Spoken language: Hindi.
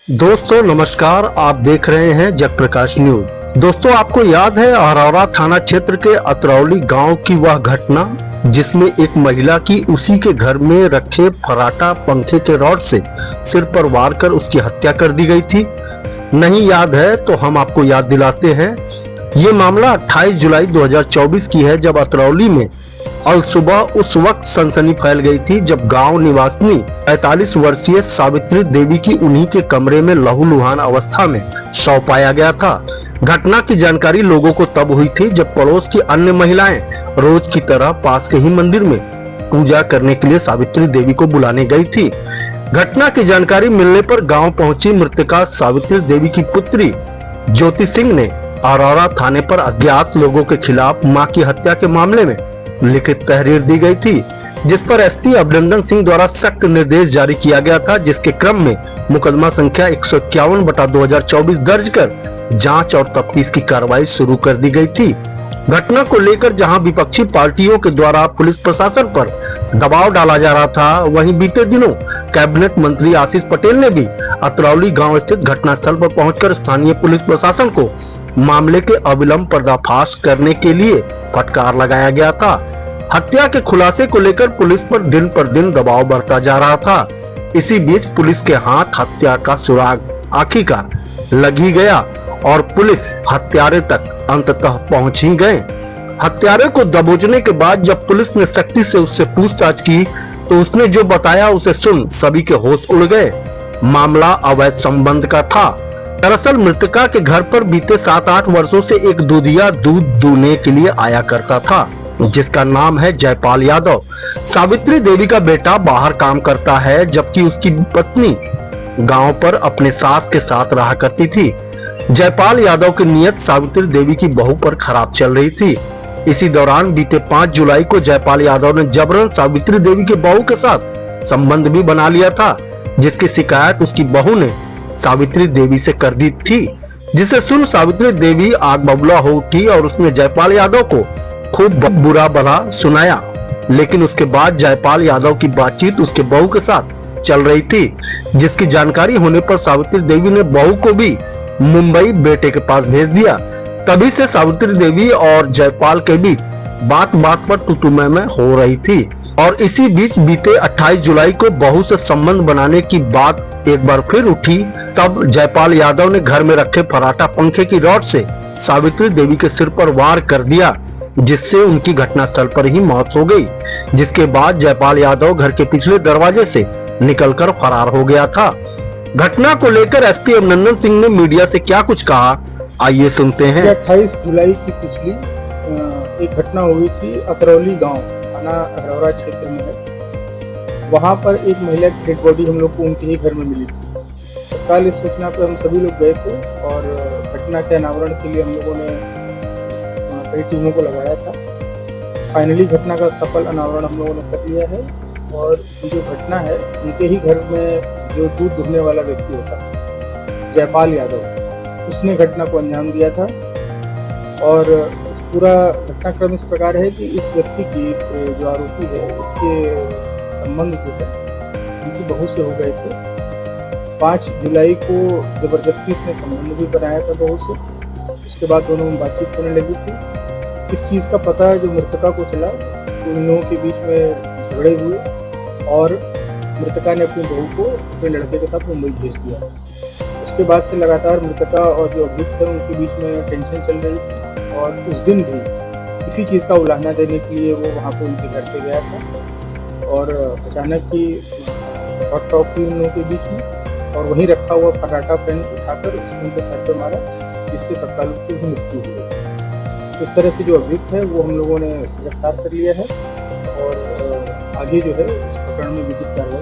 दोस्तों नमस्कार, आप देख रहे हैं जगप्रकाश न्यूज। दोस्तों आपको याद है अरौरा थाना क्षेत्र के अतरौली गांव की वह घटना जिसमें एक महिला की उसी के घर में रखे फराटा पंखे के रॉड से सिर पर वार कर उसकी हत्या कर दी गई थी। नहीं याद है तो हम आपको याद दिलाते हैं। ये मामला 28 जुलाई 2024 की है, जब अतरौली में और सुबह उस वक्त सनसनी फैल गई थी जब गांव निवासिनी 45 वर्षीय सावित्री देवी की उन्हीं के कमरे में लहूलुहान अवस्था में शव पाया गया था। घटना की जानकारी लोगों को तब हुई थी जब पड़ोस की अन्य महिलाएं रोज की तरह पास के ही मंदिर में पूजा करने के लिए सावित्री देवी को बुलाने गई थी। घटना की जानकारी मिलने पर गांव पहुंची मृतका सावित्री देवी की पुत्री ज्योति सिंह ने अरौरा थाने पर अज्ञात लोगों के खिलाफ मां की हत्या के मामले में लिखित तहरीर दी गई थी, जिस पर एसपी अभिनंदन सिंह द्वारा सख्त निर्देश जारी किया गया था, जिसके क्रम में मुकदमा संख्या 151/2024 दर्ज कर जांच और तफ्तीश की कार्रवाई शुरू कर दी गई थी। घटना को लेकर जहां विपक्षी पार्टियों के द्वारा पुलिस प्रशासन पर दबाव डाला जा रहा था, वहीं बीते दिनों कैबिनेट मंत्री आशीष पटेल ने भी अतरौली गांव स्थित घटनास्थल पर पहुंचकर स्थानीय पुलिस प्रशासन को मामले के अविलंब पर्दाफाश करने के लिए फटकार लगाया गया था। हत्या के खुलासे को लेकर पुलिस पर दिन पर दिन दबाव बढ़ता जा रहा था। इसी बीच पुलिस के हाथ हत्या का सुराग आखिरकार लग ही गया और पुलिस हत्यारे तक अंततः पहुंच ही गए। हत्यारे को दबोचने के बाद जब पुलिस ने सख्ती से उससे पूछताछ की तो उसने जो बताया उसे सुन सभी के होश उड़ गए। मामला अवैध संबंध का था। दरअसल मृतका के घर पर बीते 7-8 वर्षों से एक दूधिया दूध दूने के लिए आया करता था, जिसका नाम है जयपाल यादव। सावित्री देवी का बेटा बाहर काम करता है, जबकि उसकी पत्नी गांव पर अपने सास के साथ रहा करती थी। जयपाल यादव की नीयत सावित्री देवी की बहू पर खराब चल रही थी। इसी दौरान बीते 5 जुलाई को जयपाल यादव ने जबरन सावित्री देवी के बहू के साथ संबंध भी बना लिया था, जिसकी शिकायत उसकी बहू ने सावित्री देवी से कर दी थी, जिसे सुन सावित्री देवी आग बबूला हो उठी और उसने जयपाल यादव को खूब बुरा भला सुनाया। लेकिन उसके बाद जयपाल यादव की बातचीत उसके बहू के साथ चल रही थी, जिसकी जानकारी होने पर सावित्री देवी ने बहू को भी मुंबई बेटे के पास भेज दिया। तभी से सावित्री देवी और जयपाल के बीच बात बात पर तू-तू-मैं-मैं हो रही थी। और इसी बीच बीते 28 जुलाई को बहू से संबंध बनाने की बात एक बार फिर उठी। तब जयपाल यादव ने घर में रखे फराटा पंखे की रॉड से सावित्री देवी के सिर पर वार कर दिया, जिससे उनकी घटनास्थल पर ही मौत हो गई। जिसके बाद जयपाल यादव घर के पिछले दरवाजे से निकलकर फरार हो गया था। घटना को लेकर एसपी अभिनंदन सिंह ने मीडिया से क्या कुछ कहा, आइए सुनते हैं। 28 जुलाई की पिछली एक घटना हुई थी अतरौली गांव थाना अरौरा क्षेत्र में है। वहां पर एक महिला की डेड बॉडी हम लोग को उनके ही घर में मिली थी। तत्काल इस सूचना पर हम सभी लोग गए थे और घटना के अनावरण के लिए हम लोगों ने कई टीमों को लगाया था। फाइनली घटना का सफल अनावरण हम लोगों ने कर लिया है और जो घटना है उनके ही घर में जो दूध दुहने वाला व्यक्ति होता है जयपाल यादव, उसने घटना को अंजाम दिया था। और इस पूरा घटनाक्रम इस प्रकार है कि इस व्यक्ति की जो आरोपी है इसके संबंध जो है उनकी बहू से हो गए थे। 5 जुलाई को जबरदस्ती इसने संबंध भी बनाया था बहू से। उसके बाद दोनों में बातचीत होने लगी थी। इस चीज़ का पता जो मृतका को चला तो उन लोगों के बीच में झगड़े हुए और मृतका ने अपनी बहू को अपने लड़के के साथ मुंबई भेज दिया। उसके बाद से लगातार मृतका और जो अभियुक्त है उनके बीच में टेंशन चल रही थी और उस दिन भी इसी चीज़ का उलाहना देने के लिए वो वहाँ पर उनके घर पे गया था और अचानक ही हॉट टॉक हुई उन लोगों के बीच में और वहीं रखा हुआ फराटा पेन उठाकर उसने उनके सर पे मारा, जिससे तत्काल उनकी भी मृत्यु हुई। इस तरह से जो अभियुक्त है वो हम लोगों ने गिरफ्तार कर लिया है और आगे जो है इस प्रकरण में विधिक कार्रवाई